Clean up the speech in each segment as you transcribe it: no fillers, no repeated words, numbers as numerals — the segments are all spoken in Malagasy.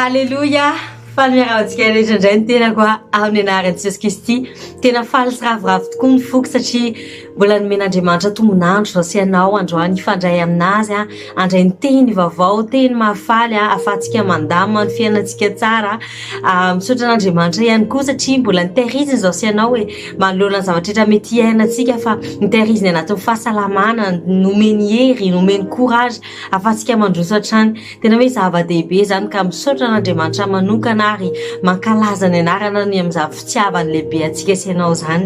Halleluja! Fanmiarahantsika rehetra indray ny tena koa amin'ny anaran'i Jesosy Kristy. Tena faly sy ravoravo tokoa ny foko satria mbola nomen'Andriamanitra tombonandro zao sy ianao androany ifandray aminazy andray ny teny vaovao, teny mahafaly ahafahantsika mandamina ny fiainantsika tsara. Misaotra an'Andriamanitra ihany koa satria mbola nitehiriziny zao sy ianao hoe manoloana ny zavatra rehetra mety iainantsika fa nitehiriziny anatin'ny fahasalamana, nomeny hery, nomeny courage ahafahantsika mandroso hatrany. Tena hoe zava-dehibe zany ka misaotra an'Andriamanitra manokana ary mankalaza ny anarana ny amin'izany fitiavany lehibe antsika sy ianao zany.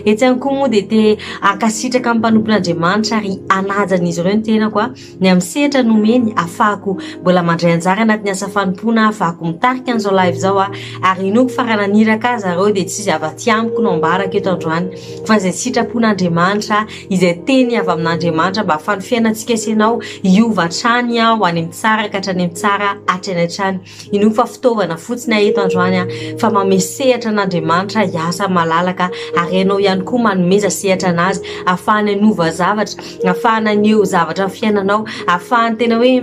Etsy ihany koa moa dia te ankasitraka amin'ny mpanompon'Andriamanitra ary anajan'izy ireo ny tena koa ny amin'ny sehatra nomeny ahafahako mbola mandray anjara anatin'ny asa fanompona, ahafahako mitarika an'izao live zao ary inoko farananiraka azy zareo dia tsy izy avaty amiko no ambaraka eto androany fa izay sitrapon'Andriamanitra izay teny avy amin'Andriamanitra mba ahafahany fiainantsika sy ianao hiova hatrany ho any amin'ny tsara ka hatrany amin'ny tsara hatrany hatrany. Inoko fa fitaovana fotsiny eto androany fa mamesehatra an'Andriamanitra hiasa malalaka ary ianao ihany koa manomeza sehatra anazy ahafahany hanova zavatra, ahafahany haneho zavatra amin'ny fiainanao, ahafahany tena hoe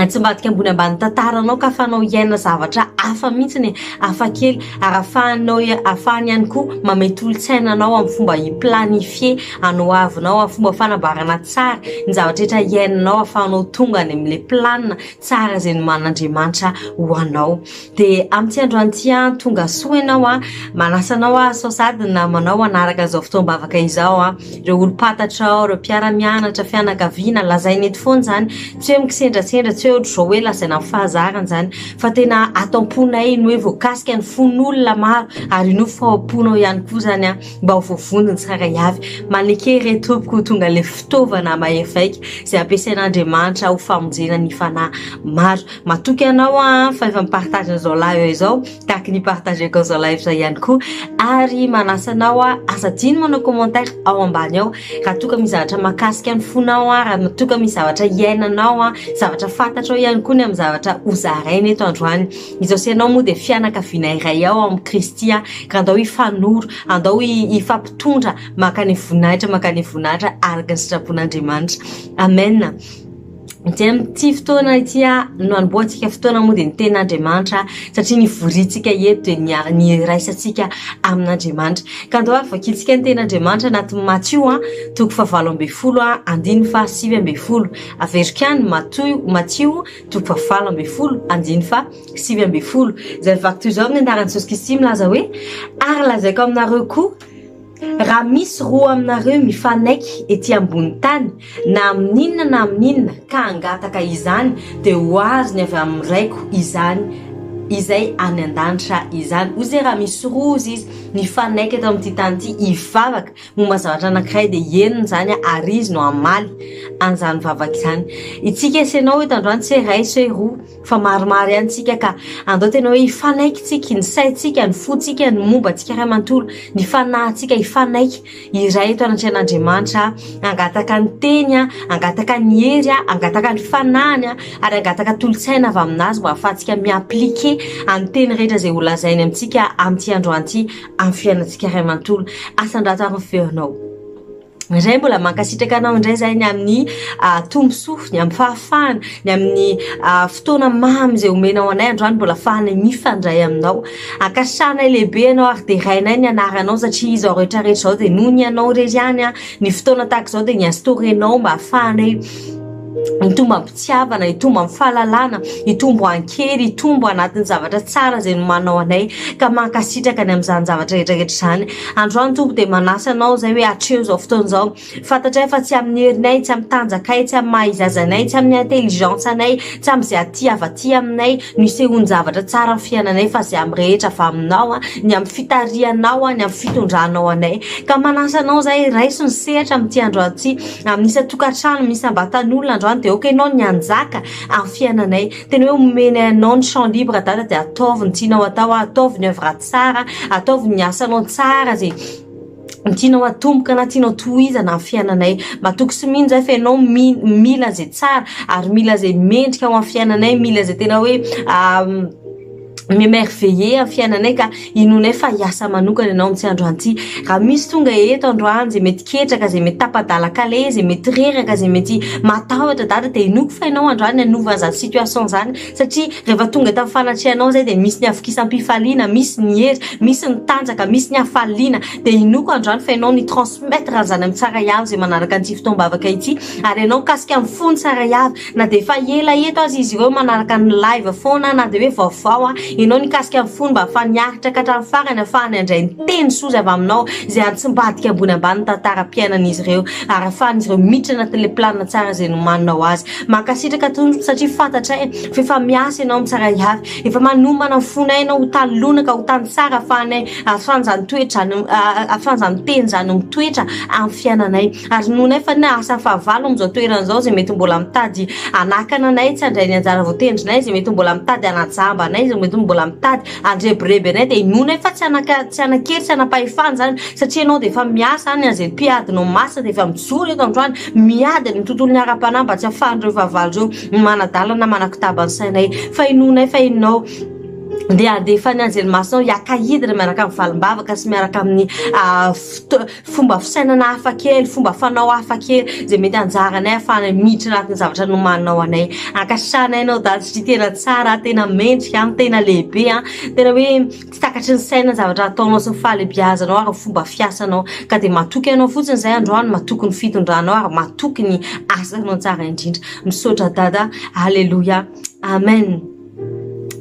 tsy mbadika ambony ambany tantaranao ka ahafahanao iaina zavatra hafa mihitsiny hafa kely ary ahafahany ihany koa mametolotsainanao amin'ny fomba hiplanifie anoavinao amin'ny fomba fanambarana tsara ny zavatra rehetra iainanao ahafahanao tonga any amin'ilay planina tsara izay noman'Andriamanitra ho anao. Dia amin'ity androany ity tonga soa ianao manasanao sao sady namanao anaraka izao fotoam-bavaka izao ireo olo-patatrao, ireo mpiara-mianatra, fianakaviana lazainy eto foana zany tsy hoe mikisendrasendra tsy hoe zao hoe lazaina amin'ny fahazarana zany fa tena atam-ponay ny hoe voakasika ny fon'olona maro ary no fahamponao ihany koa zany mba ho voavondony tsara avy manekery tompoko tonga le fitaovana mahefaika izay ampiasain'Andriamanitra ho famonjena ny fanahy maro. Matoky ianao fa efa mipartage an'izao live izao tahaka ny partageko an'izao live zao ihany koa ary manasanao azadiny manao commentaire ao ambany ao raha toka misy zavatra mahakasika ny fonao raha toka misy zavatra iainanao zavatra fantatrao ihany koa ny amin'ny zavatra hozaraina eto androany. Izao sy ianao moa dia fianakaviana iray ao amin'ny Kristy ka andao hifanoro, andao hifampitondra makany voninahitra araka ny sitrapon'Andriamanitra. Amen. Ty fotoana ity no anomboantsika fotoana moa dia ny ten'Andriamanitra satria ny vorintsika eto dia ny raisantsika amin'Andriamanitra. Ka andao ary vakilitsika ny ten'Andriamanitra anatin'ny Matthieu toko fahavalo ambin'ny folo andiny fa sivy ambin'ny folo. Averiko ihany Matthieu toko fahavalo ambin'ny folo andiny fa sivy ambin'ny folo. Izay vaky toy izao amin'ny anaran'i Jesosy Kristy milaza hoe ary lazaiko aminareo koa raha misy roa aminareo mifanaiky ety ambony tany na amin'inona ka angataka izany dia ho azony avy amin'ny raiko izany izay any an-danitra izany. Ozy raha misy roa izy mifanaiky eto amin'ity tany ity hivavaka momba zavatra anankiray dia enony zany ary izy no amaly an'izany vavaka izany. Itsika sy ianao eto androany tsy ray sy roa fa maromaro ihany tsika ka andao tena hoe hifanaiky tsika ny saintsika, ny fotsika, ny momba tsika ray manontolo, ny fanahintsika hifanaiky iray eto anatrehan'Andriamanitra angataka ny teny, angataka ny hery, angataka ny fanahiny ary angataka tolotsaina avy aminazy mba ahafahantsika miaplike amin'ny teny rehetra izay ho lazainy amintsika amin'ity androany ity amin'ny fiainantsika ray manontolo. Asandrato ary ny feonao. Indray mbola mankasitraka anao indray zay ny amin'ny tombosoa, ny amin'ny fahafahana, ny amin'ny fotoana mamy izay omenao anay androany mbola ahafahana mifandray aminao. Ankasitrahanay lehibe ianao ary dia rainay ny anaranao satria izao rehetrarehetra izao dia noho ny ianao irery ihany ny fotoana tahaka izao dia ny instaurenao mba ahafahanay hitombo ampitiavana, hitombo amin'ny fahalalana, hitombo ankery, hitombo anatin'ny zavatra tsara izay nomanao anay ka mankasitraka ny amin'izany zavatra rehetrarehetra izany. Androany tompo dia manasa anao izay hoe hatreo izao fotoana izao. Fantatray fa tsy amin'ny herinay, tsy amin'ny tanjakay, tsy amin'ny maha-izazanay, tsy amin'ny intelligence anay, tsy amin'izay aty avy aty aminay no hisehoany zavatra tsara amin'ny fiainanay fa izay amin'ny rehetra avy aminao, ny amin'ny fitarianao, ny amin'ny fitondranao anay. Ka manasa anao izay raiso ny sehatra amin'ity androany ity amin'isa tokantrano misy ambatan'olona androany dia oka ianao ny anjaka amin'ny fiainanay. Tena hoe omena ianao ny champ libre dada dia ataovy ny tianao atao, ataovy ny œuvre tsara, ataovy ny asanao tsara izay tianao atomboka na tianao tohizana amin'ny fiainanay. Matoky sy mino zay fa ianao mila izay tsara ary mila izay mendrika ao amin'ny fiainanay, mila izay tena hoe mimerveiller amin'ny fiainanay ka inonay fa hiasa manokana ianao amin'ity androany ity. Raha misy tonga eto androany zay mety ketraka, zay mety tapadalaka le, zay mety reraka, zay mety matahotra dada, de inoko fa ianao androany hanova an'izany situation zany, satria rehefa tonga tamin'ny fanatrehanao zay de misy ny afokisam-pifaliana, misy ny hery, misy ny tanjaka, misy ny afaliana, de inoko androany fa ianao ny transmettre an'izany amin'ny tsara iavy zay manaraka an'ity fotoam-bavaka ity, ary ianao kasika amin'ny fony tsara iavy, na de fa ela eto azy izy ireo manaraka ny live foana, na de hoe vaovao ianao ny kasika amin'ny fony mba afaniaritra ka hatramin'ny farany ahafahany andray ny teny soza avy aminao zay atsimbadika ambony ambany tantara-piainan'izy ireo, ary ahafahan'izy ireo miditra anatin'le planina tsara zay nomaninao azy. Mankasitraka tompoko satria fantatra fa efa miasa ianao amin'ny tsara iavy, efa manomana ny fonay ianao ho tany lonaka, ho tany tsara ahafahanay ahafan'izany toetra, ahafan'izany teny zany mitoetra amin'ny fiainanay, ary nonay fa na asa fahavalo amin'izao toeran'izao zay mety mbola mitady anakana anay tsy handray ny anjara voatendrinay, zay mety mbola mitady anajamba anay, zay mety mbola mitady andrebireby anay, de inonay fa tsy anakery, tsy anapahefany zany, satria ianao de efa miasa any azay mpiadinao masina, de efa mijoro eto androany miady ny tontolon'ny ara-panahy mba tsy ahafahan'ireo vahavalo ireo manadalana manakitaba ny sainay, fa inonay fa ianao de adefa ny anjelimasinao hiakahidina miaraka amin'ny valim-bavaka sy miaraka amin'ny fomba fisainana hafa kely, fomba fanao hafa kely zay mety anjaranay ahafahanay miditra anatin'ny zavatra nomaninao anay. Ankasitrahanay ianao dady satria tena tsara, tena mendrika, tena lehibe, tena hoe tsy takatry ny saina ny zavatra ataonao sy ny fahalebiazanao ary fomba fiasanao, ka de matoky ianao fotsiny zay androany, matoky ny fitondranao ary matoky ny asanao tsara indrindra. Misaotra dada, alleluia, amen.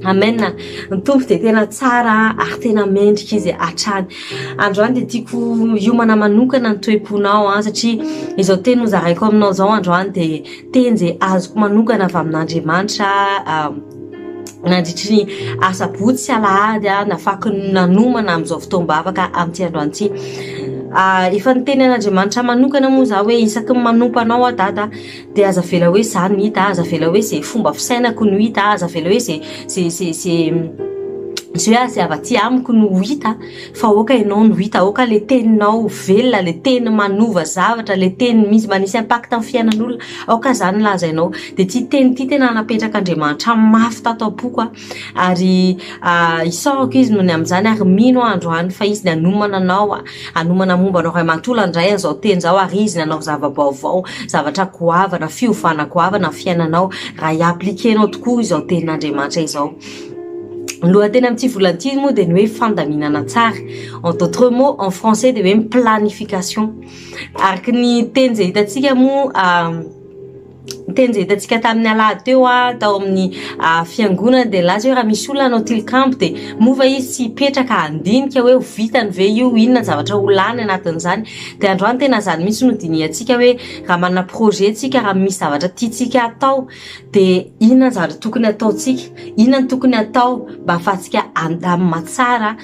Amen. Ny tompo de tena tsara ary tena mendrika izy hatrany. Androany de tiako hiomana manokana ny toe-ponao satria izao teny nozaraiko aminao zao androany de teny zay azoko manokana avy amin'Andriamanitra nandritry ny asabotsy sy alahady nafaky nanomana amin'izao fotoam-bavaka amin'ity androany ity. Efa niteny an'Andriamanitra manokana moa za hoe isaky ny manompo anao dada de aza vela hoe za no hita, aza vela hoe zay fomba fisainako no hita, aza vela hoe zay hoe avy amiko no hita, fa oka ianao no hita, oka le teninao velona, le teny manova zavatra, le teny misy manisy impact amin'ny fiainan'olona, oka zany lazainao. De ty teny ty tena napetraka Andriamanitra mafy tato-poko ary isaoko izy noho ny amin'izany ary mino androany fa izy ny anomana anao, anomana momba anao ray mantolo andray an'izao teny zao, ary izy nanao zava-baovao, zavatra goavana, fiovana goavana fiainanao raha i-appliquenao tokoa izao tenin'Andriamanitra izao. Lohateny amin'ity volan'ity moa de ny hoe fandaminana tsara, en d'autres mots en français de hoe planification. Araka ny teny zay hitantsika moa teny zay hitantsika tamin'ny alahady teo tao amin'ny fiangonana de laza hoe raha misy olona anao tilikambo de mova izy tsy hipetraka andinika hoe ho vitany ve io, inona zavatra ho lany anatin'izany. De androany tena zany mihitsy no diniantsika hoe raha manana projet tsika, raha misy zavatra tiantsika atao de inona zavatra tokony ataontsika, inona ny tokony atao mba ahafahantsika andamina tsara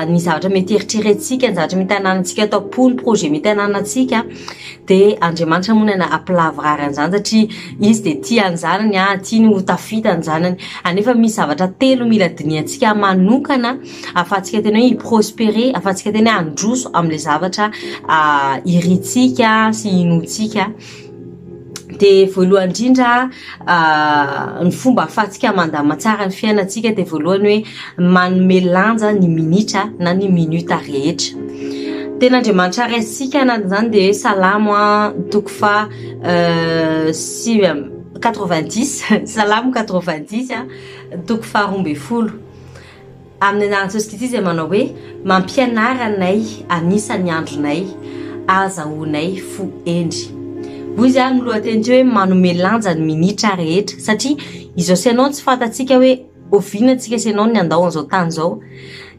ny zavatra mety eritreretintsika, ny zavatra mety hananantsika atao pony projet mety hananantsika. De Andriamanitra moa nena ampelavrary an'izany satria izy de tia ny zanany tiany ho tafita ny zanany, anefa misy zavatra telo mila diniantsika manokana ahafahantsika tena hoe hiprospérer, ahafahantsika tena hoe handroso amin'le zavatra iritsika sy inotsika. De voalohany indrindra ny fomba ahafahantsika mandamina tsara ny fiainantsika de voalohany hoe manome lanja ny minitra na ny minuta rehetra. Tena Andriamanitra raisitsika anatin'izany de hoe salamo toko fa 90 salamo 90 toko fa 12 amin'ny anarany Jesosy izay manao hoe mampianara anay anisan'ny andronay, azahoanay fo endry. Izy no lohateny hoe manome lanja ny minitra rehetra, satria izao sy ianao tsy fantatsika hoe ovinantsika sy ianao ny andao an'izao tany zao,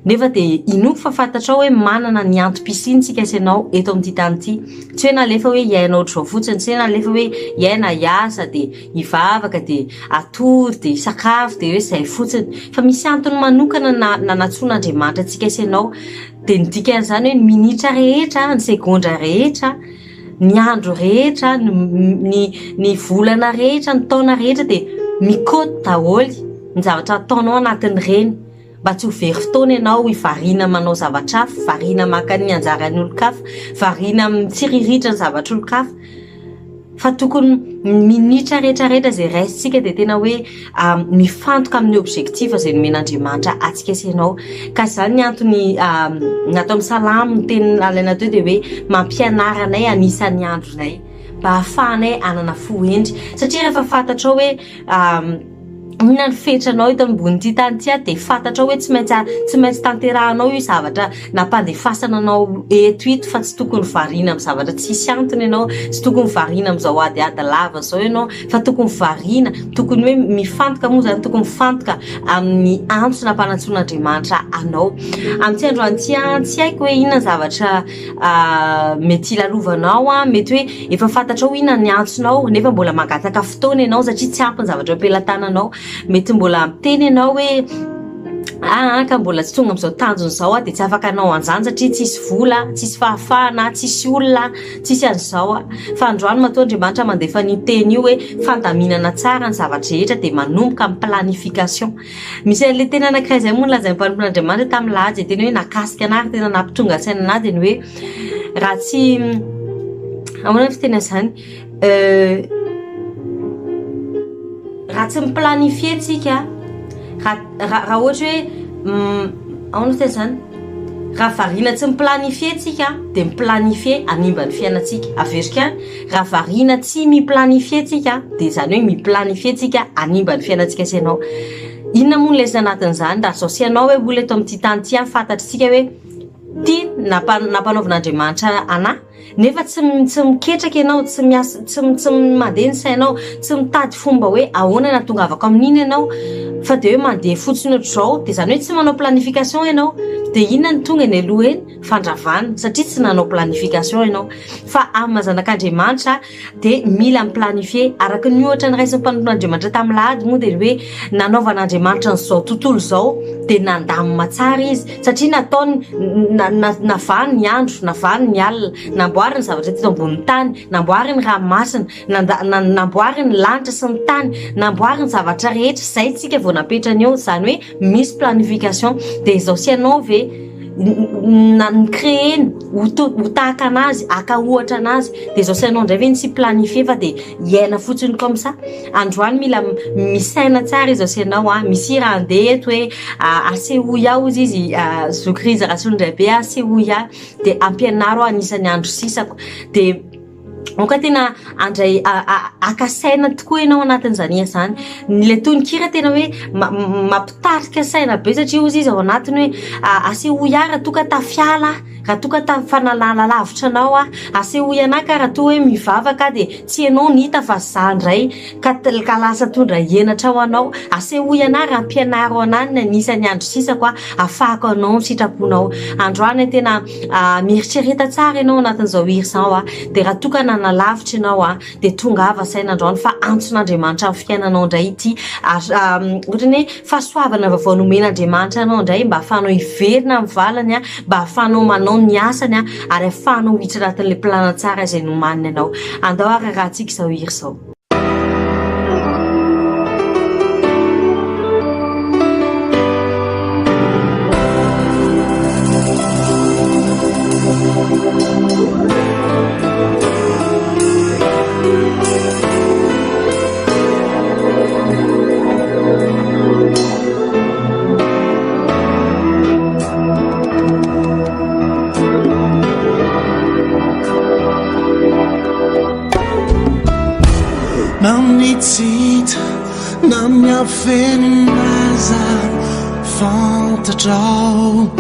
nefa de inoko fa fantatrao hoe manana ny antom-pisintsika sy ianao eto amin'ity tany ity. Tsy hoe nalefa hoe iainao ohatr'izao fotsiny, tsy hoe nalefa hoe iaina hiasa de hivavaka de atory de sakafo de hoe zay fotsiny, fa misy antony manokana nanatsoan'Andriamanitra antsika sy ianao. De ny dikan'izany hoe ny minitra rehetra, ny segondra rehetra, ny andro rehetra, ny volana rehetra, ny taona rehetra de mikôty daholo ny zavatra ataonao anatin'ireny mba tsy ho very fotoana ianao hivarina manao zavatra hafa, varina maka ny anjaran'ny olo-kafa, varina mitsiririritra ny zavatra olo-kafa, fa tokony minitra rehetrarehetra zay raisitsika dia tena hoe mifantoka amin'ny objectif zay nomen'Andriamanitra atsika sy ianao. Ka izany ny antony natao misalamo ny teny alaina teo dia hoe mampianaranay anisan'ny andronay mba hahafahanay anana fohendry, satria rehefa fantatrao hoe inona ny fetranao eto ambony tany ity dia fantatrao hoe tsy maintsy tanterahanao io zavatra nampandefasana anao eto ito, fa tsy tokony variana amin'ny zavatra tsisy antony ianao, tsy tokony variana amin'izao adiady lava zao ianao, fa tokony variana, tokony hoe mifantoka moa zany, tokony mifantoka amin'ny antso nampanantsoan'Andriamanitra anao. Amin'ity androany ity tsy haiko hoe inona zavatra mety ilalovanao, mety hoe efa fantatrao inona ny antsonao nefa mbola mangataka fotoana ianao satria tsy ampy ny zavatra ampelantananao. Mety mbola miteny ianao hoe ka mbola tsy tonga amin'izao tanjona izao dia tsy afaka anao an'izany satria tsisy vola, tsisy fahafahana, tsisy olona, tsisy an'izao fa androany matoa Andriamanitra mandefa ny teny io hoe fandaminana tsara ny zavatra rehetra dia manomboka amin'ny planification. Misy an'ilay tena anankiray izay moa nolazain'ny mpanompon'Andriamanitra tamin'ny lahady teny hoe nakasika anahy tena nampitonga saina anahy dia ny hoe raha tsy ahoana ny fiteny izany raha tsy miplanifie tsika, raha ohatra hoe ahoana tena izany, raha variana tsy miplanifie tsika dia miplanifie hanimba ny fiainantsika. Averika raha variana tsy miplanifie tsika dia izany hoe miplanifie tsika hanimba ny fiainantsika sy ianao. Inona moa nolaizina anatin'izany raha zao sy ianao hoe olona eto amin'ity tany ity fantatritsika hoe ty nampanaovan'Andriamanitra anahy nefa tsy miketraka ianao, tsy mandeha ny sainao, tsy mitady fomba hoe ahoana natongavako amin'iny ianao, fa dia hoe mandeha fotsiny ohatr'izao dia izany hoe tsy manao planification ianao. Dia inona ny tonga eny aloha eny? Fandravana, satria tsy nanao planification ianao. Fa amin'ny mazanak'Andriamanitra dia mila miplanifie araka ny ohatra ny raisin'ny mpanompon'Andriamanitra tamin'ny lahady moa dia hoe nanaovan'Andriamanitra n'izao tontolo izao dia nandamina tsara izy satria nataony navany ny andro, navany ny alina, namboary ny zavatra teto ambonin'ny tany, namboary ny ranomasina, namboary ny lanitra sy ny tany, namboary ny zavatra rehetra izay tsika vao napetrany eo. Izany hoe misy planification dia izao sy ianao ve nicréeny ho tahaka anazy, aka ohatra anazy dia izao sy ianao indray ve tsy planifie fa dia iaina fotsiny comme ça. Androany mila misaina tsara izao sy ianao misy raha andeha eto hoe asehoia izy zokiriza rahasolondraibe asehoia dia ampianaro anisan'ny andro sisako dia oka tena andray akasaina tokoa ianao anatin'izany izany. Nile tononkira tena hoe mampitarika saina be satria ozy izy ao anatiny hoe asehoia raha toka tafiala, raha toka fanalala lavitra anao asehoia anahy ka raha toa hoe mivavaka dia tsy ianao nita fa zandray ka lasa tondra henatra ao anao. Asehoia anahy raha ampianaro anahy ny anisan'ny andro sisako ahafahako anao sitraponao. Androany tena mieritrereta tsara ianao anatin'izao hery izao dia raha toka nalavitra ianao dia tongava saina androany fa antson'Andriamanitra amin'ny fiainanao indray ity. Ohatrany hoe fahasoavana vaovao nomen'Andriamanitra anao indray mba ahafahanao hiverina amin'ny valany, mba ahafahanao manao ny asany ary ahafahanao hiditra anatin'ilay plana tsara izay nomaniny anao. Andao arahantsika izao hery izao. Mamitsita na miafenaza fantatrao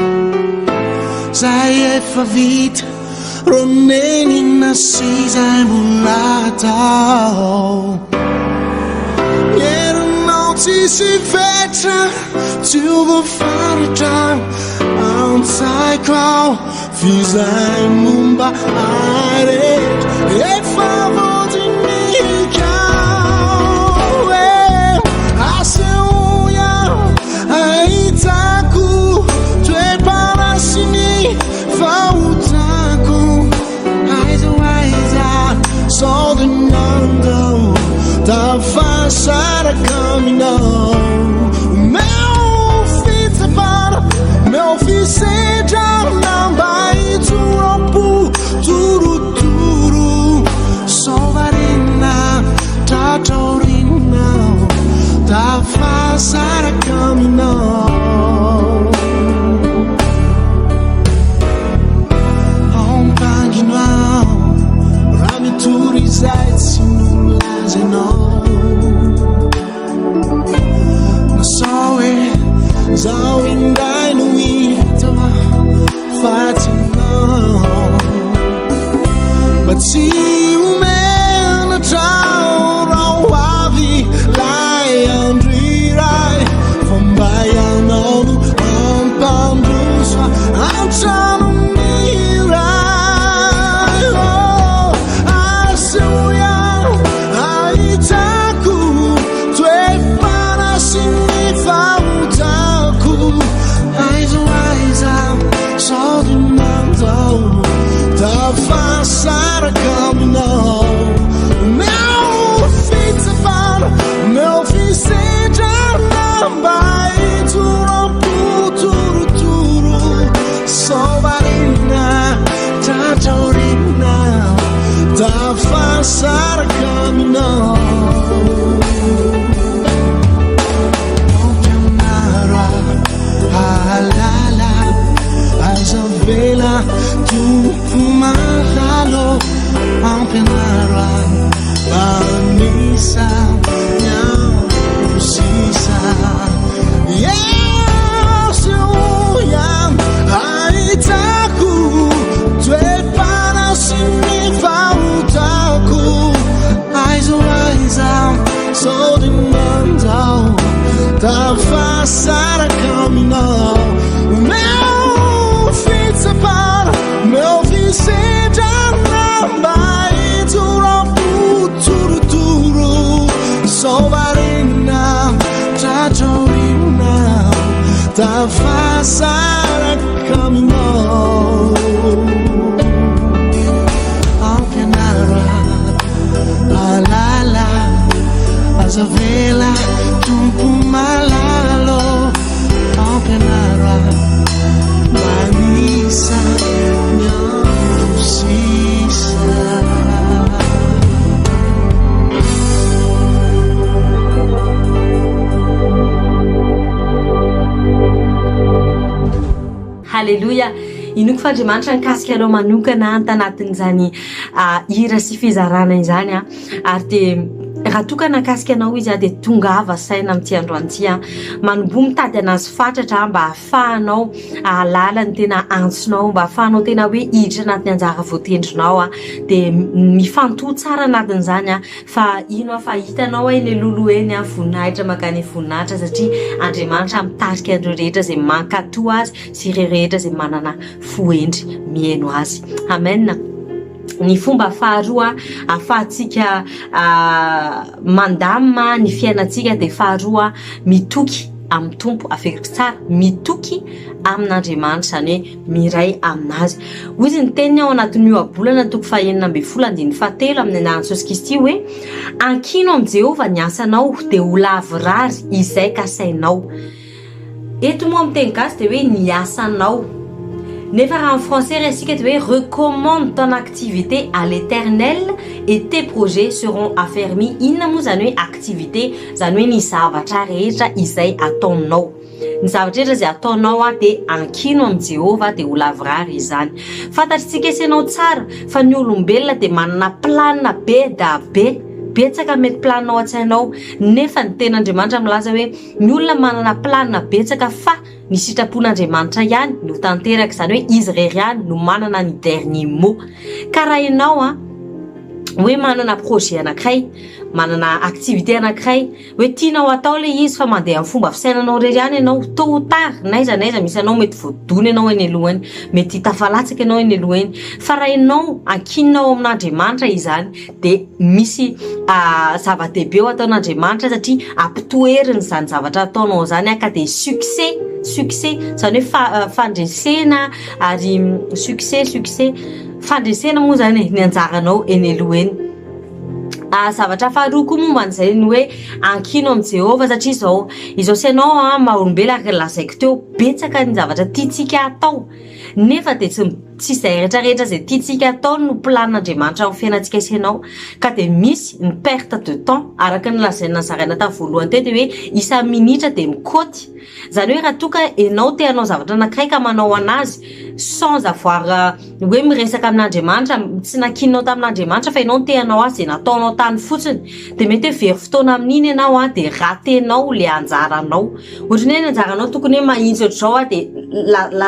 zay efa vita ronenina sy zay mbola atao. Herinao tsisy vetra tsy voafaritra antsaiko ao fizay momba arehetra efa voadinika. Aitako toeparasiny fahotako aiza sao de nandao tafasaraka aminao. Meu fitsapara, meu fisedra namba itsorampo turuturu sao varena tafasaraka aminao meu fitsapana meu fisedrana mba itoram-potorotoro sovarina tratraorina tafasaraka aminao halala azavela tompo malalo ampianara manisa miaosisa yesoya aitako toepana sy ny fahotako aizo aiza sodinandao tafasaraka aminao meu fitsapana meu fisedrana mba itoram-potorotoro sovarina tratraorina tafasaraka aminao ampianara alala azavela tompo malalo ampianara manisa miaosisa Halleluja. Inoko fa Andriamanitra nikasika anao manokana tanatin'izany hira sy fizarana izany ary dia raha toka nakasika anao izy dia tongava saina amin'ity androany ity manombo mitady anazy fatratra mba ahafahanao ahalala ny tena antsonao mba ahafahanao tena hoe hiditra anatin'ny anjara voatendrinao dia mifantohy tsara anatin'izany fa ino fa hitanao eny lolo eny voninahitra makany voninahitra satria Andriamanitra mitarika andreo rehetra izay mankatoa azy sy ireo rehetra izay manana fohendry mihaino azy. Amen. Ny fomba faharoa ahafahantsika mandamina ny fiainantsika dia faharoa mitoky amin'ny tompo aferiko tsara mitoky amin'Andriamanitra izany hoe miray aminazy. Hoy izy ny teniny ao anatin'ny ohabolana toko 4:17 amin'ny anarany Jesosy Kristy hoe ankino amin'ny Jehova ny asanao dia ho lavorary izay kasainao. Eto moa amin'ny teny gasy dia hoe ny asanao. Nefa raha en français resika dia hoe recommande ton activité à l'Éternel et tes projets seront affermis. Inona moa izany hoe activité izany hoe ny zavatra rehetra izay ataonao. Ny zavatra rehetra izay ataonao dia ankino amin'ny Jehova dia ho lavorary izany. Fantatritsika isanao tsara fa ny olombelona dia manana planina be da be. Betsaka mety planinao an-tsainao nefa ny ten'Andriamanitra milaza hoe ny olona manana planina betsaka fa ny sitrapon'Andriamanitra ihany no tanteraka izany hoe izy rery ihany no manana ny dernier mot. Ka raha ianao hoe manana projet anankiray manana activité anankiray hoe tianao atao le izy fa mandeha amin'ny fomba fisainanao rery ihany ianao tôt ou tard naiza misy anao mety voadona ianao eny alohany mety tafalatsaka ianao eny alohany fa raha ianao ankinonao amin'Andriamanitra izany dia misy zava-dehibe ho ataon'Andriamanitra satria ampitoeriny izany zavatra ataonao izany ka dia succès izany hoe fandresena ary succès fandresena moa izany ny anjaranao eny aloha eny. Zavatra faharoa koa momba an'izay ny hoe ankino amin'ny Jehova satria izao sy ianao maha-olombelona ary lazaiko teo betsaka ny zavatra tiantsika atao nefa dia tsy izay rehetrarehetra izay tiantsika atao no planin'Andriamanitra amin'ny fiainantsika sy ianao ka dia misy ny perte de temps araka ny lazaina zaraina tamin'ny voalohany teo dia hoe isan'ny minitra dia mikaoty izany hoe raha toka ianao te hanao zavatra anankiray ka manao anazy sans avoir hoe miresaka amin'Andriamanitra tsy nakinonao tamin'Andriamanitra fa ianao te hanao azy dia nataonao tany fotsiny dia mety hoe very fotoana amin'iny ianao dia ratenao le anjaranao ohatrany hoe ny anjaranao tokony hoe mahitsy ohatr'izao dia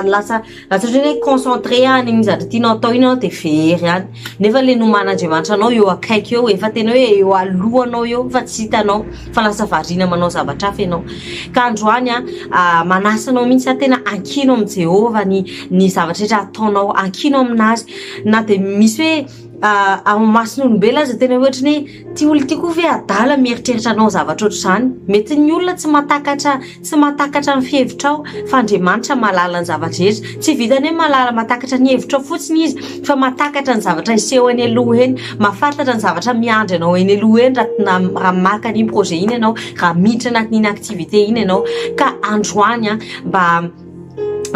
lasa hoe concentré an'igny zavatra tianao atao iny ianao dia very ihany nefa le noman'Andriamanitra anao eo akaiky eo efa tena hoe eo alohanao eo fa tsy hitanao fa lasa variana manao zavatra hafa ianao ka androany manasanao mihitsy tena ankino amin'ny Jehova ny zavatra rehetra ataonao ankino aminazy na dia misy hoe amin'ny mason'olombelona aza tena ohatra ny ty olo ty koa ve adala mieritreritra anao zavatra ohatr'izany mety ny olona tsy matakatra ny fihevitrao fa Andriamanitra malala ny zavatra rehetra tsy vitany hoe matakatra ny hevitrao fotsiny izy fa matakatra ny zavatra iseho eny aloha eny mahafantatra ny zavatra miandry anao eny aloha eny raha maka an'iny projet iny ianao raha miditra anatin'iny activité iny ianao ka androany mba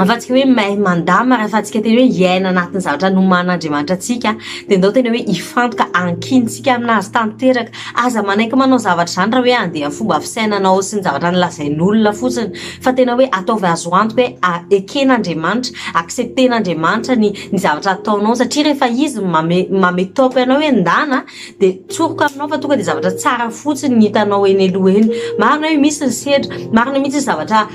afatsika hoe mahay mandama raha afatsika tena hoe iaina anatin'ny zavatra noman'Andriamanitra atsika dia ndao tena hoe ifantoka ankinitsika aminazy tanteraka aza manaiky manao zavatra izany raha hoe andeha fomba fisainanao sy ny zavatra nilazain'olona fotsiny fa tena hoe ataovy azo antoka hoe eken'Andriamanitra accepten'Andriamanitra ny zavatra ataonao satria rehefa izy mametopy ianao hoe ndana dia tsoroka aminao fa tonga dia zavatra tsara fotsiny ny hitanao eny aloha eny marina hoe misy ny sedra marina mihitsy zavatra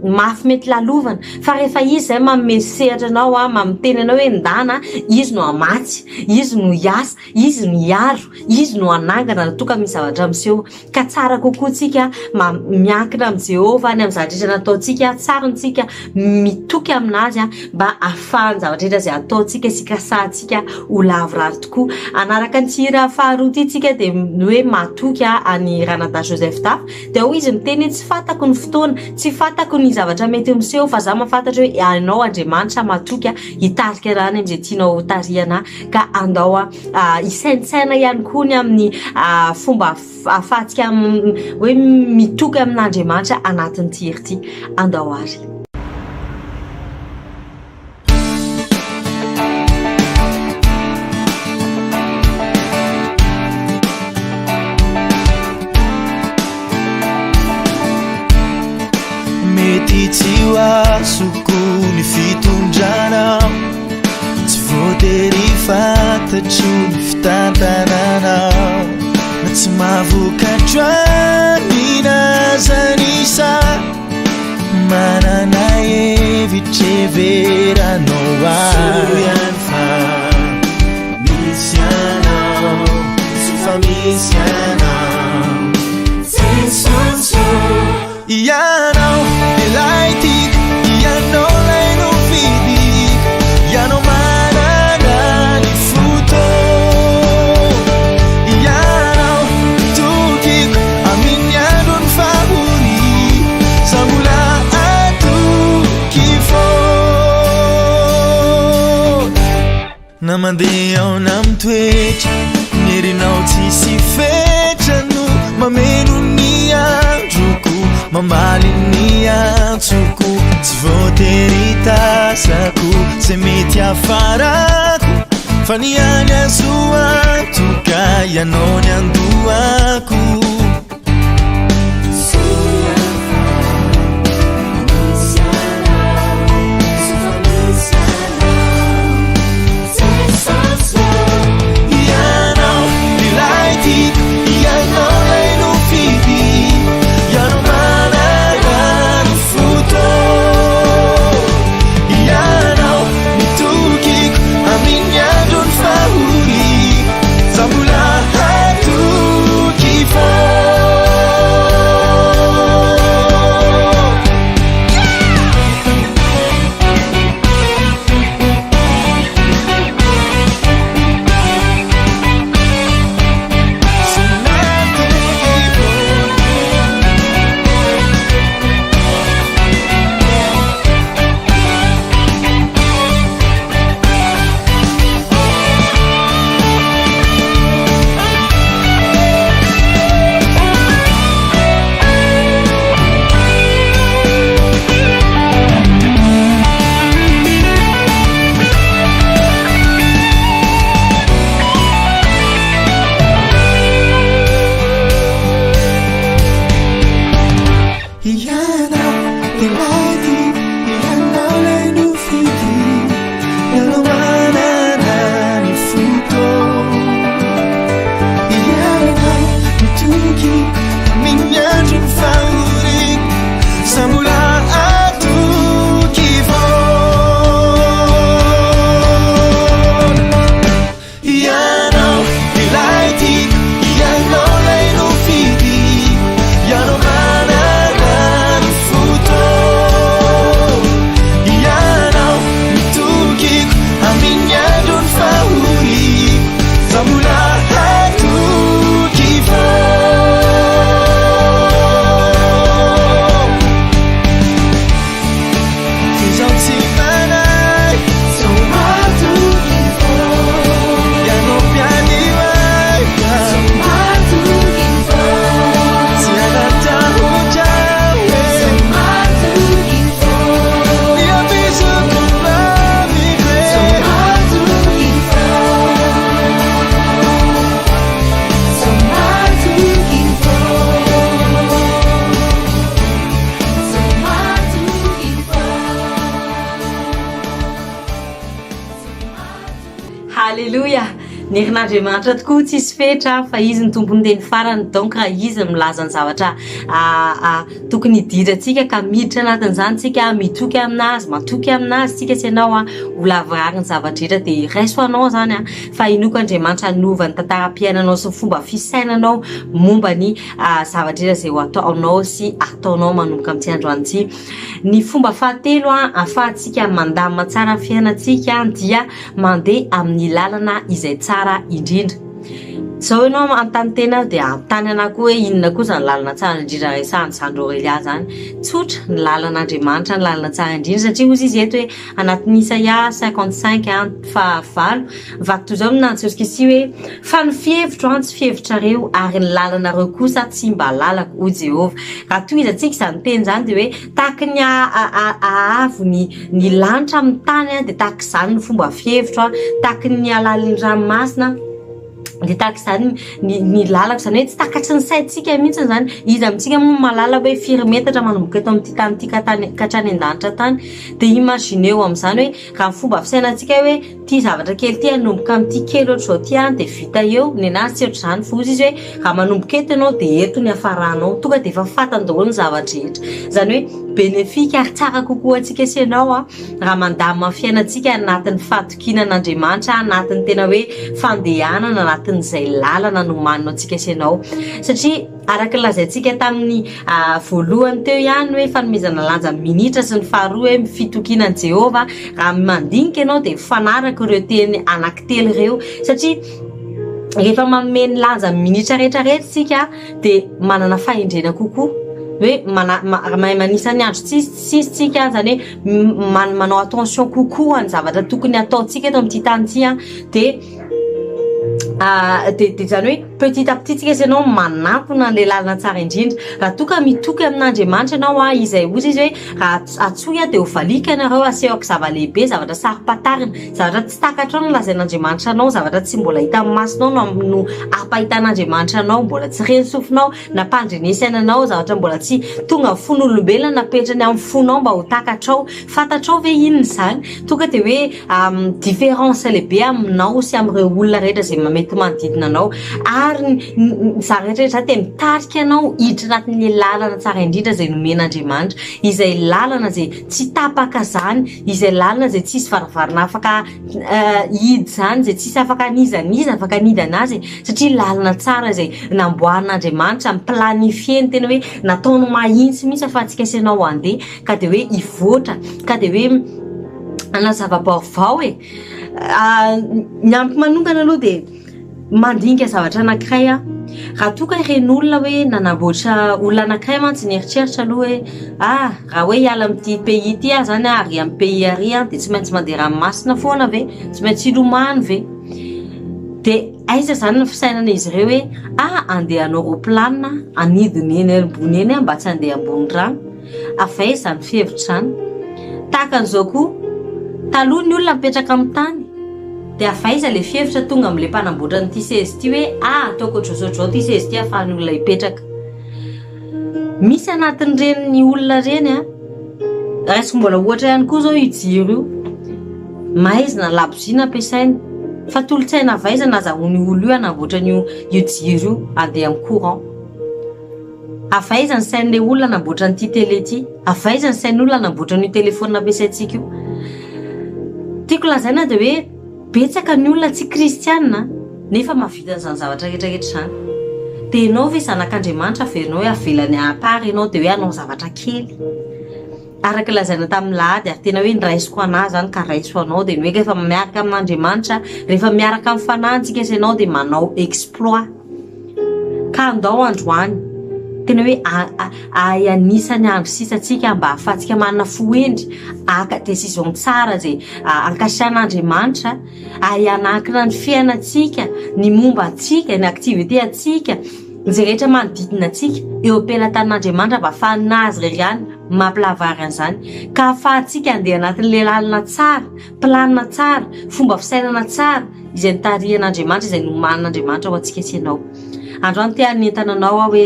mafy mety lalovana fa rehefa izy zay mamesehatra anao mamiteny anao hoe ndana izy no amatsy izy no hiasa izy no hiaro izy no anangana toka misy zavatra miseho ka tsara kokoa tsika miankina amin'ny Jehova any amin'ny zavatra rehetra nataontsika tsara ntsika mitoky aminazy mba ahafahany zavatra rehetra izay ataontsika sy kasahantsika ho lavorary tokoa anaraka ny tsira faharoa ty tsika dia hoe matoky any Ranada Joseph Taf dia ho izy miteny tsy fantako ny fotoana tsy fantako ny zavatra mety miseho fa za mahafantatra hoe ianao Andriamanitra matoky hitarika rany amin'izay tianao Tahiana ka andao isaintsaina ihany koa ny amin'ny fomba ahafahantsika hoe mitoky amin'Andriamanitra anatin'ny tiry ty andao ary tsy azoko ny fitondrana tsy voatery fantatro ny fitantananao na tsy mahavokatrà minazanisa manana hevitreveranao soiany fa misy anao sy fa misy anao tsensonso ianao ilay tiako ianao lay no fidiko ianao manana ny foto ianao tokiko amin'ny andro ny fahori za mbola atoky fô na mandeha ao na mitoetra mierinao tsisy fetrano mameno ny androko mamaly ny antsoko tsy voatery tasako zay mety afarako fa ny any azo antoka ianao ny andohako ianao ilay tiako ianao lay no fidy ianao ianao mitokiko amin'ny andro ny fahori za mbola atoky fô Alléluia. Ny herin'Andriamanitra tokoa tsisy fetra fa izy ny tompony teny farany, donc raha izy milaza ny zavatra tokony hidirantsika ka miditra anatin'izany tsika mitoky aminazy, matoky aminazy tsika sy ianao ho lavarary ny zavatra rehetra dia raiso anao zany fa inoko Andriamanitra hanova ny tantaram-piainanao sy fomba fisainanao momba ny zavatra rehetra izay ho ataonao sy ataonao manomboka amin'ity androany ity. Ny fomba fahatelo ahafahantsika mandamina tsara ny fiainantsika dia mandeha amin'ny lalana izay tsara indrindra. Zao ianao antany tena dia antany anahy koa hoe inona kosa ny lalana tsara indrindra resahany Sandro Relia zany. Tsotra ny lalan'Andriamanitra ny lalana tsara indrindra satria ozy izy eto hoe anatin'ny Isaia 55 fa valo vaky zao minantsy Jesokisy hoe fa ny fievitro tsy fievitrareo ary ny lalanareo kosa tsy mba lalako o Jehova. Raha toy izy antsika izany teny zany dia hoe tahaky ny ahavo ny lanitra amin'ny tany dia tahaky izany ny fomba fievitro tahaky ny alalin'ny ranomasina dia tahaky izany ny lalaka izany hoe tsy takatry ny saintsika mihitsy zany. Izy amintsika moa malala hoe firy metatra manomboka eto amin'ity tany ity katrany an-danitra tany dia imagineo amin'izany hoe raha fomba fisainantsika hoe ty zavatra kely ty hanomboka amin'ity kely ohatry zao ty dia vita eo ny anazy tsy ohatry izany fozy izy hoe raha manomboka eto ianao dia eto ny hafaranao tonga dia efa fantany daholo ny zavatra rehetra. Zany hoe benefika ary tsara kokoa antsika sy ianao raha mandamina fiainantsika anatin'ny fahatokinan'Andriamanitra anatin'ny tena hoe fandehanana anatin'izay lalana no manina antsika sy ianao. Satria araka lazaintsika tamin'ny voalohany teo ihany hoe fanomezana lanja minitra sy ny faharoa hoe fitokinan Jehova raha mandinika ianao dia fanaraka ireo teny anankitelo ireo satria rehefa manome ny lanja minitra rehetrarehetra tsika dia manana fahendrena kokoa hoe mahay manisany andro tsisy tsika zany hoe manao attention kokoa ny zavatra tokony ataontsika eto amin'ity tany ity dia zany hoe petit à petit tsika sy ianao manampona an'ilay lalana tsara indrindra. Raha toka mitoky amin'Andriamanitra ianao izay ozy izy hoe raha atsoy dia ho valika ianareo asehoko zava-lehibe zavatra sarim-patarina zavatra tsy takatra no lazain'Andriamanitra anao zavatra tsy mbola hita amin'ny masonao no ampahitan'Andriamanitra anao mbola tsy reny sofinao na pandrenesananao zavatra mbola tsy tonga fon'olombelona napetrany amin'ny fonao mba ho takatrao fantatrao ve inona izany tonga dia hoe différence lehibe aminao sy amin'ireo olona rehetra izay mety manodidina anao ary zarehetrarehetra dia mitarika anao hiditra anatin'ilay lalana tsara indrindra izay nomen'Andriamanitra izay lalana izay tsy tapaka zany izay lalana izay tsisy varavarana afaka hidy zany izay tsisy afaka nizaniza afaka nidy anazy satria lalana tsara izay namboarin'Andriamanitra miplanifie tena hoe nataony mahitsy mihitsy afahantsika sy ianao handeha ka dia hoe hivoatra ka dia hoe anazava vaovao ny ampy manokana aloha dia mandinika zavatra anankiray raha toka ireny olona hoe nanamboatra olona anankiray mantsy ny eritreritra aloha hoe raha hoe hiala amin'ity pays ity zany ary amin'ny pays ary dia tsy maintsy mandeha ranomasina foana ve tsy maintsy hilomano ve dia aiza zany ny fisainana izy ireo hoe andeha anao roplanina anidiny eny ambony eny mba tsy andeha ambony rano afaiza zany fihevitra zany tahaka an'izao koa taloha ny olona mipetraka amin'ny tany dia afaiza le fihevitra tonga amin'ilay mpanamboatra n'ity sezy ity hoe ataoko ohatr'izao ity sezy ity ahafahan'ny olona hipetraka. Misy anatin'ireny ny olona reny raisiko mbola ohatra ihany koa zao io jiro io mahaizina labozina ampiasaina fa tolotsaina avaiza nazahoany olo io hanamboatra io jiro io andeha amin'ny courant. Avaiza ny sain'ilay olona namboatra n'ity télé ity avaiza ny sain'olona namboatra n'io téléphone ampiasaintsika io. Tiako lazaina dia hoe betsaka ny olona tsy kristianina nefa mahavita an'izany zavatra rehetrarehetra izany. Dia ianao ve zanak'Andriamanitra averinao hoe avelany apary ianao dia hoe hanao zavatra kely. Araka lazaina tamin'ny lahady ary tena hoe niraisiko anahy zany ka raiso anao dia hoe rehefa miaraka amin'Andriamanitra rehefa miaraka amin'ny fanahintsika sy ianao dia manao exploit. Ka andao androany tena hoe anisany andro sisantsika mba ahafahantsika manana fohendry aka décision tsara izay ankasihan'Andriamanitra hanankina ny fiainantsika ny momba antsika ny activité antsika izay rehetra manodidina antsika eo am-pelatan'Andriamanitra mba ahafahanazy irery ihany mampilavary an'izany ka ahafahantsika andeha anatin'ilay lalana tsara planina tsara fomba fisainana tsara izay nitarihan'Andriamanitra izay nomanin'Andriamanitra ho antsika sy ianao. Androany tia ny entananao hoe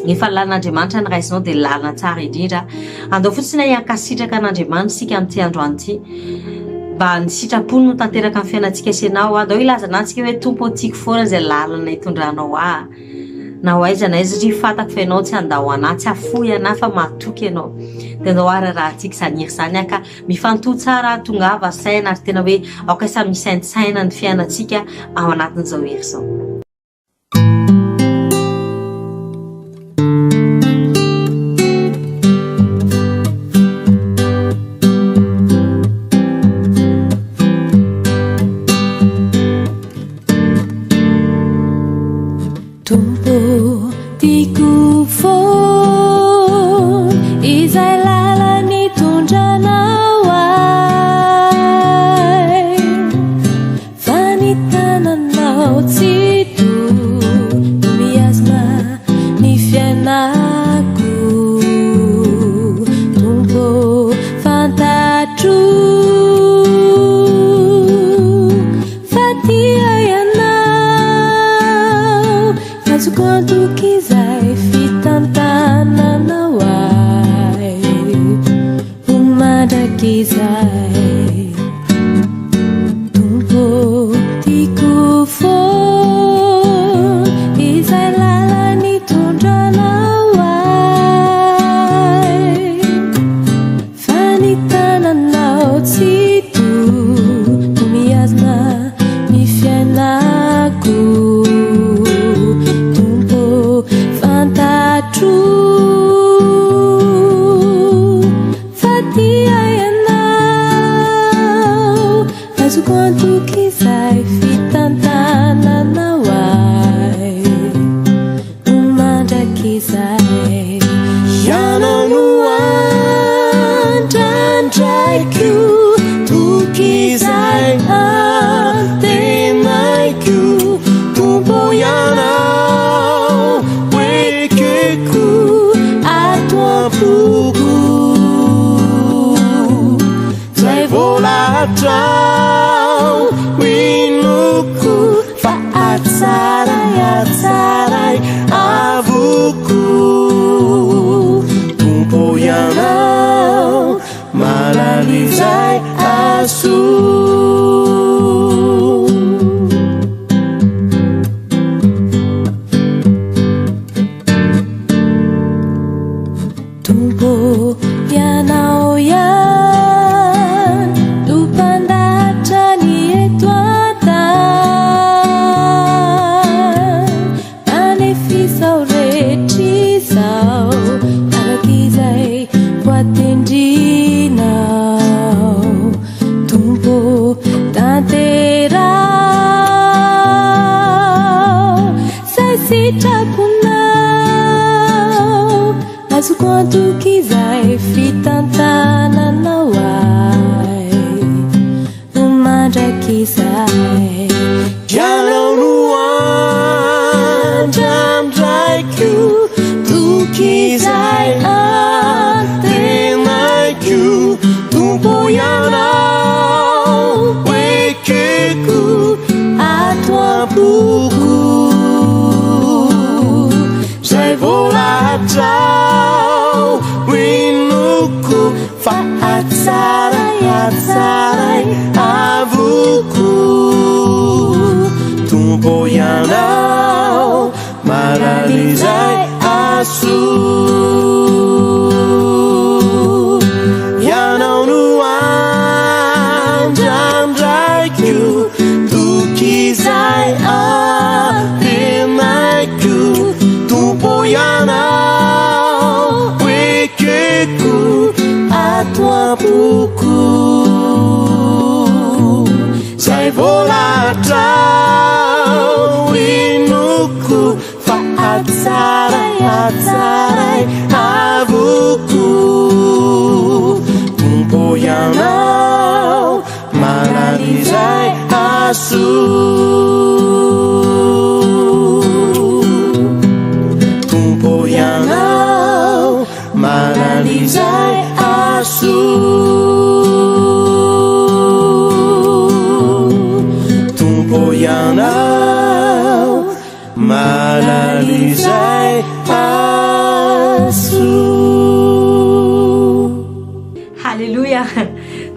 efa lalan'Andriamanitra ny raisinao dia lalana tsara indrindra andao fotsiny hiankasitraka an'Andriamanitra sika amin'ity androany ity mba ny sitrapony no tanteraka amin'ny fiainantsika sy ianao andao ilazana antsika hoe tompo antsika foana izay lalana hitondranao na ho aiza na aiza satria fatako fa ianao tsy andao anahy tsy afoy anahy fa matoky ianao dia andao raha antsika zaniry zany aka mifantohy tsara tongava saina ary tena hoe aoka sa misaintsaina ny fiainantsika ao anatin'izao hery izao.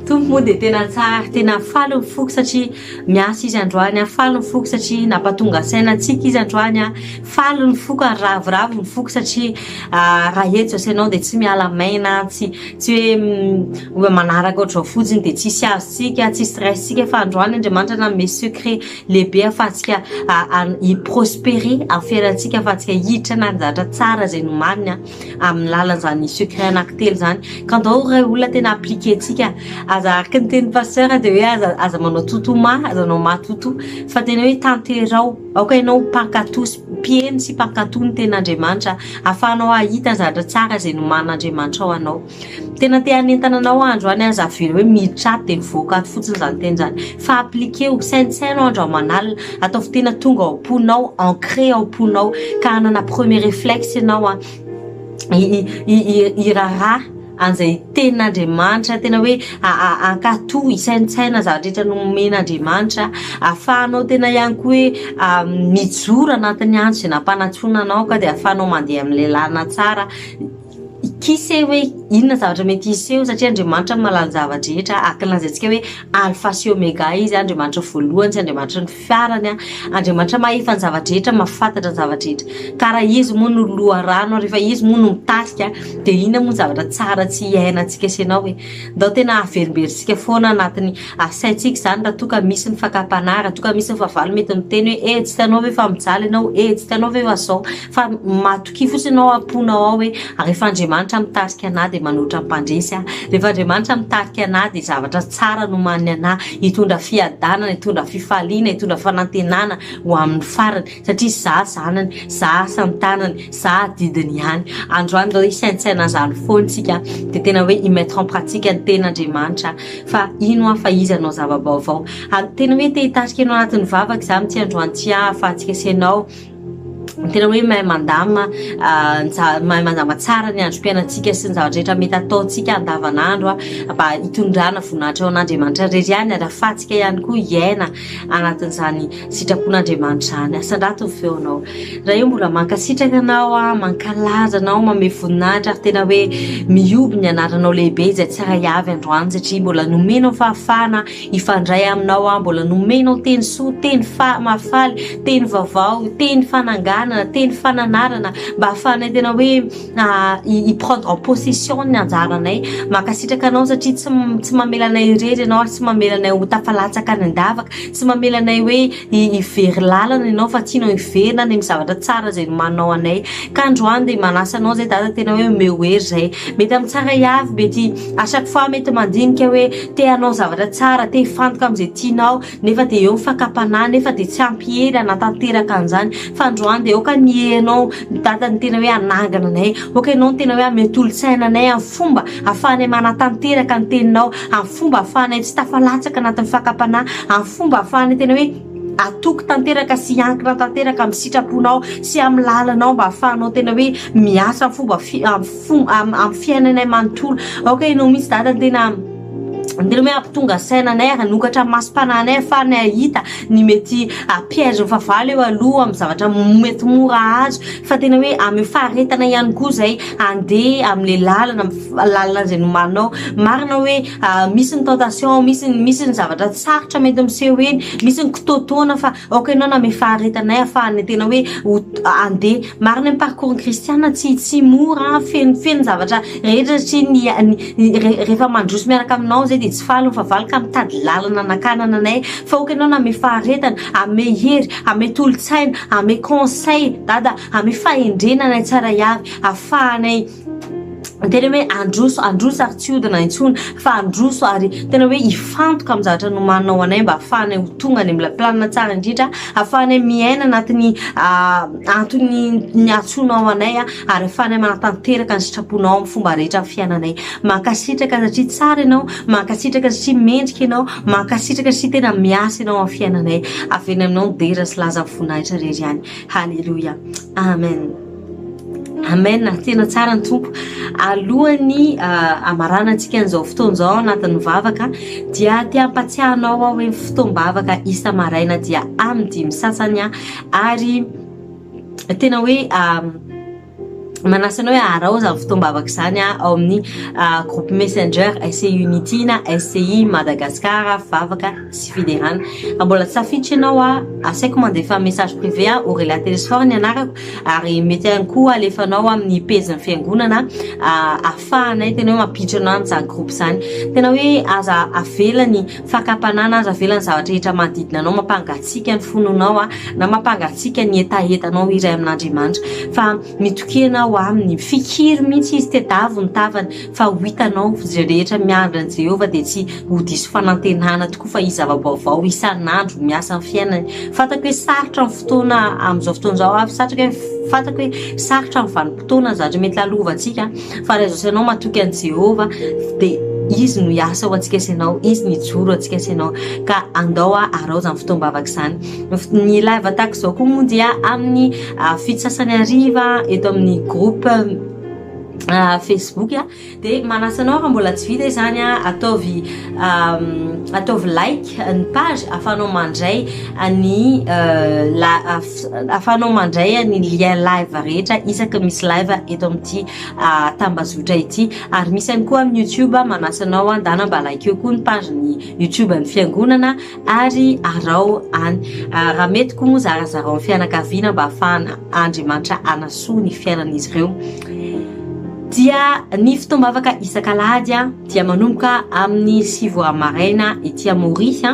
tompo moa dia tena tsara tena faly mifoky satria miasa izy androany faly mifoky satria nampatonga saina antsika izy androany faly mifoky ary ravoravo mifoky satria raha eto asainao dia tsy miala maina tsy hoe manaraka ohatrao fotsiny dia tsisy azontsika tsy stresstsika fa androany andriamanitra nanome secret lehibe ahafahantsika hiprospérer amin'ny fiainantsika ahafahantsika hiditra na zavatra tsara zay nomanina amin'ny lalan'izany secret anankitelo zany ka ndao ray olona tena appliqué tsika aza araka ny teny pasteur dia hoe aza manao totoma azanao matoto fa tena hoe tanterao aoka ianao pankatosy pieny sy pankatò ny ten'andriamanitra ahafahanao ahita zavatra tsara zay noman'andriamanitra ao anao tena te hanentana anao androany aza very hoe miditra ato dia mivoaka ato fotsiny zany teny zany fa appliqué ho sainisainao andro amanalina ataovy tena tonga ao am-ponao ancré ao am-ponao ka hanana premier réflexe ianao raha an'izay tenin'andriamanitra tena hoe ankato isainitsaina zavatra rehetra nomen'andriamanitra ahafahanao tena ihany koa hoe mijoro anatin'ny andro izay nampanatsoana anao ka dia ahafahanao mandeha amin'ilay lalana tsara kise hoe inona zavatra mety iseho satria andriamanitra malala zavatra rehetra akilanzaintsika hoe alpha sy omega izy andriamanitra voalohany sy andriamanitra ny fiarany andriamanitra mahefa ny zavatra rehetra mafantatra ny zavatra rehetra ka raha izy moa no loharano rehefa izy moa no mitasika dia inona moa zavatra tsara tsy iainantsika senao hoe ndao tena averimberintsika foana anatiny saintsika zany raha toka misy ny fakapanara toka misy ny favalo mety miteny hoe tsy tanao hoe fa mijaly ianao tsy tanao hoe fasao fa matoky fotsiny anao amponao ao hoe rehefa andriamanitra mitarika anah dia manoatra mpandresy rehefa andriamanitra mitarika anah dia zavatra tsara no maniny anah hitondra fiadanana hitondra fifaliana hitondra fanantenana ho amin'ny farany satria za zanany za asantanany za didiny ihany androany dao isainsaina zany foantsika dia tena hoe imettre en pratique ny ten'andriamanitra fa ino fa izy anao zava-baovao tena hoe te hitarika anao anatin'ny vavaka za mitsy androany tsy ahafahantsika senao tena hoe mahay mandama tsara ny androm-piainantsika sy ny zavatra rehetra mety ataontsika andavanandro mba hitondrana voninahitra ao an'andriamanitra rery ihany arahafahantsika ihany koa iaina anatin'izany sitrapon'andriamanitra zany asandrato ny feonao raha io mbola mankasitraka anao mankalaza anao mame voninahitra ary tena hoe mioby ny anaranao lehibe izay tsara iavy androany satria mbola nomenao fahafahana ifandray aminao mbola nomenao teny soa teny mafaly teny vaovao teny fanangana teny fananarana mba ahafahanay tena hoe prendre en possession ny anjaranay mankasitraka anao satria tsy mamelanay irery ianao tsy mamelanay ho tafalatsaka ny andavaka tsy mamelanay hoe ivery lalana ianao fa tianao iverina ny zavatra tsara zay nomanao anay ka androany dia manasa anao zay dada tena hoe mehoery zay mety amin'ny tsara iavy mety à chaque fois mety mandinika hoe te anao zavatra tsara te hifantoka amin'izay tianao nefa dia eo mifakapanahy nefa dia tsy ampiery anatanteraka an'izany fa androany dia oka nienao dada ny tena hoe anangana anay oka ianao ny tena hoe ametolo-tsaina anay amin'ny fomba ahafahanay manatanteraka ny teninao amin'ny fomba ahafahanay tsy tafalatsaka anatin'ny fakapanahy amin'ny fomba ahafahanay tena hoe atoky tanteraka sy ankina tanteraka amin'ny sitraponao sy amin'ny lalanao mba ahafahanao tena hoe miasa amin'ny fiainanay manontolo oka ianao misy dada tena hoe ampitonga sainanay hanokatra masom-pananay ahafahanay ahita ny mety piège ny favalo eo aloha amin'ny zavatra mety mora azo fa tena hoe amin'ny faharetana ihany koa zay andeha amin'ilay lalana zay nomanao marina hoe misy ny tentation misy ny zavatra tsarotra mety miseho eny misy ny kitotoana fa oka ianao na amin'ny faharetanay ahafahanay tena hoe andeha marina amin'ny parcours kristiana tsy mora feno zavatra rehetra satria rehefa mandroso miaraka aminao zay dia tsy faly favalo ka mitady lalana anakanana anay fa oka ianao na ame faharetana ame hery ame tolo-tsaina ame conseil dada ame fahendrenanay tsara iavy ahafahanay tena hoe androso ary tsy hodina intsony fa androso ary tena hoe ifantoka amin'ny zavatra nomanao anay mba ahafahanay ho tonga any amin'ny planina tsara indrindra ahafahanay miaina anatiny antony atsonao anay ary ahafahanay manatanteraka ny sitraponao amin'ny fomba rehetra amin'ny fiainanay mankasitraka satria tsara ianao mankasitraka satria mendrika ianao mankasitraka satria tena miasa ianao amin'ny fiainanay avena aminao dera sy laza voninahitra rery ihany halleluja amen amen tena tsara ny tompo alohany amarana antsika n'izao fotoan'izao anatin'ny vavaka dia te hampatsiahanao ao hoe fotoam-bavaka isa maraina dia amin'ny 5 sasany ary tena hoe manasana hoe Araho zany fotoam-bavaka zany ao amin'ny groupe messenger SCI Unity na SCI Madagascar Vavaka sy Fiderana. Mbola tsy safiditra ianao asaiko mandefa message privé au relateur fort ny anarako ary mety ihany koa alefanao amin'ny pejy ny fiangonana afahanay tena hoe mampiditra anao amin'izany groupe zany. Tena hoe aza avelany fakapanana, aza avelany zavatra rehetra manodidina anao, mampangatsiaka ny fononao na mampangatsiaka ny etaetanao iray amin'Andriamanitra, fa mitokena amin'ny fikiry mihitsy izy tedavo ny tavany fa ho hitanao rehetra miandry an Jehova dia tsy ho diso fanantenana tokoa fa izy zava-baovao isan'andro miasa amin'ny fiainany. Fatako hoe sarotra ny fotoana amin'izao fotoana izao, fatako hoe sarotra ny vanim-potoana zatra mety lalovantsika fa raha izao ianao matoky an Jehova dia izy no hiasa ho antsika ianao, izy ny joro antsika ianao, ka andao Araho zany fotoam-bavaka zany. Ny live attack zao koa moa dia amin'ny fito sasany hariva eto amin'ny groupe Facebook dia manasanao raha mbola tsy vita izany ataovy like ny page afanao mandray ny afanao mandray ny lien live rehetra isaka misy live eto amin'ity tambazotra ity. Ary misy ihany koa amin'ny YouTube manasanao andana mba like eo koa ny page ny YouTube ny fiangonana ary Araho any. Raha mety koa moa zarazarao ny fianakaviana mba ahafahana Andriamanitra anasoa ny fiainan'izy ireo. Dia ny fotoam-bavaka isan-kalahady dia manomboka amin'ny 6 maraina ety Maurice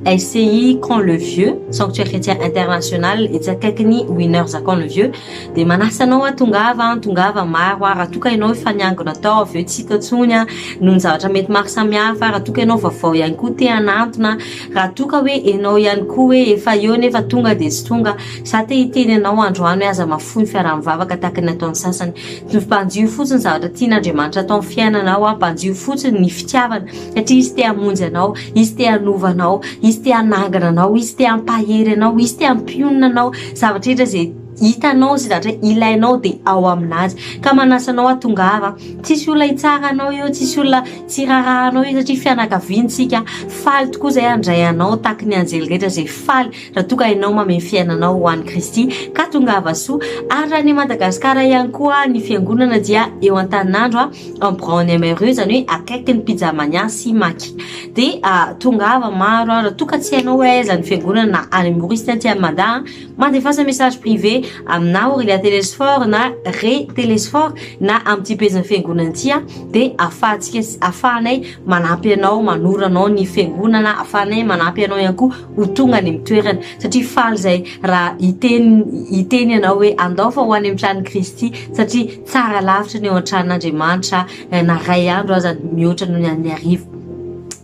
SCI Camp le Vieux Sanctuaire Chrétien International ety akaikiny Winners Camp le Vieux. Dia manasanao tongava maro raha toka ianao efa niangona tao avy eo tsika tsony noho ny zavatra mety maro samihafa, raha toka ianao vaovao ihany koa te hanantona, raha toka hoe ianao ihany koa hoe efa eo nefa tonga dia tsy tonga, sa te hiteny ianao androany hoe aza mafoy fiaraha-mivavaka tahaka ny ataon'ny sasany, mpanjio fotsiny zavatra tian'Andriamanitra atao amin'ny fiainanao, mpanjio fotsiny ny fitiavana satria izy te hamonjy anao, izy te hanova anao, izy te hanangana anao, izy te hampahery anao, izy te hampionona anao, zavatra rehetra zay hitanao sy zavatra ilainao dia ao aminazy. Ka manasanao atongava, tsisy olona hitsara anao eo, tsisy olona tsirarahanao eo satria fianakaviantsika faly tokoa zay handray anao taky ny anjely rehetra zay faly raha toka ianao mameny fiainanao ho an'i Kristy. Ka tongava soa. Ary raha ny Madagasikara ihany koa ny fiangonana dia eo an-taninandro en Braony Amereux zany hoe akaiky ny Pijamania sy Maki. Dia tongava maro raha toka tsy hainao hoe aiza ny fiangonana na any Maurice ty Amanda mandefasa message privé amina Aurélia Télésphore na Ré Télésphore na amin'ity pejy ny fiangonana ity dia afahanay manampy anao, manoro anao ny fiangonana, afahanay manampy anao ihany koa ho tonga ny mitoerana satria faly zay raha hiteny ianao hoe andao fa ho any amin'ny tranon'i Kristy satria tsara lavitra ny eo an-tranon'Andriamanitra na ray andro aza mihoatra noho ny an'ny arivo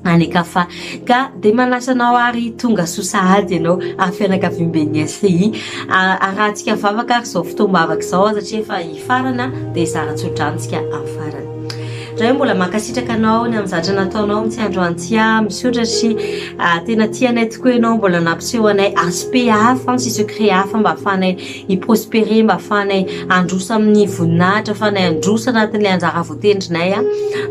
anekafa. Ka dia manasanao ary tonga sosahady ianao amin'ny fianakaviam-ben'ny SCI arahantsika vavaka ary zao fotoam-bavaka zao satria efa hifarana dia zaratsodranotsika amin'ny farany. Raha mbola mankasitraka anao ny amin'ny zavatra nataonao amin'ity androany misaotra sy tena tianay tokoa ianao mbola nampiseho anay aspect hafa sy secret hafa mba ahafahanay hiprospérer, mba ahafahanay androsa amin'ny voninahitra, ahafahanay androsa anatin'ilay anjara voatendrinay.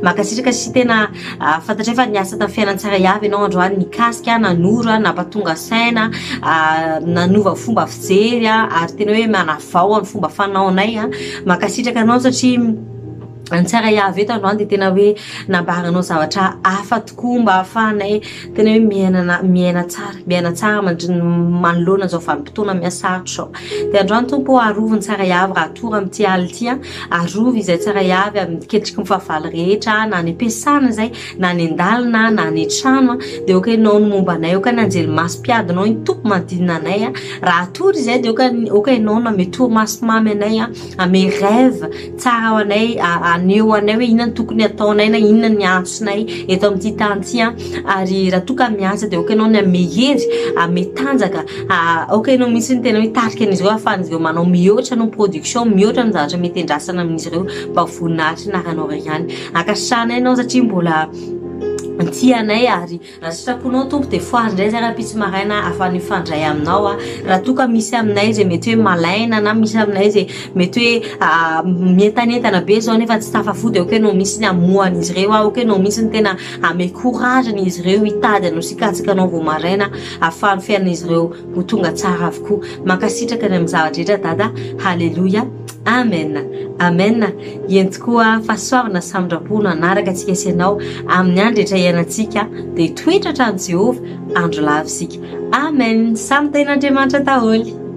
Mankasitraka sy tena fantatra efa niasa tamin'ny fiainantsara avy ianao androany mikasika nanoro nampatonga saina nanova fomba fijery ary tena hoe manavao amin'ny fomba fanaonay. Mankasitraka anao satria antsara avy eto androany dia tena hoe nambaranao zavatra hafa tokoa mba ahafahanay tena hoe miaina tsara manoloana zao vanim-potoana miasarotra zao. Dia androany tompo aroviny tsara avy raha tora amin'ity aly ity, arovy izay tsara avy amin'ny ketriky mifavaly rehetra na ny ampiasana zay na ny andalina na ny trano dia oka ianao no momba anay, oka ny anjely masom-piadinao ny tompo manodidina anay raha atory izay dia oka ianao no ame torimaso mamy anay, ame rêve tsara ho anay, aneo anay hoe inona ny tokony ataonay na inona ny antsonay eto amin'ity tany ity. Ary raha toka miasa dia oka ianao ny ame hery ame tanjaka, oka ianao mihitsy ny tena hoe tarika an'izy ireo ahafahan'izy ireo manao mihoatra no production, mihoatra ny zavatra mety andrasana amin'izy ireo mba voninahitra na ranao ihany. Akasitrana ianao satria mbola tianay ary raha sitraponao tompo dia foary indray zay raha pitsy maraina ahafahany mifandray aminao. Raha toka misy aminay zay mety hoe malaina na misy aminay zay mety hoe mientanentana be zao nefa tsy tafafody, oka ianao misy ny amohan'izy ireo, oka ianao misy ny tena ame courage izy ireo hitady anao sy hikatsika anao vao maraina ahafahany fiainan'izy ireo ho tonga tsara avokoa. Mankasitraka ny amin'ny zavatra rehetra dada. Halleluja. amen amen eny tokoa fahasoavana samyndrapono anaraka antsika sy ianao amin'ny andro rehetra iainantsika dia toetratra ny Jehova andro lavitsika amen samy ten'Andriamanitra daholo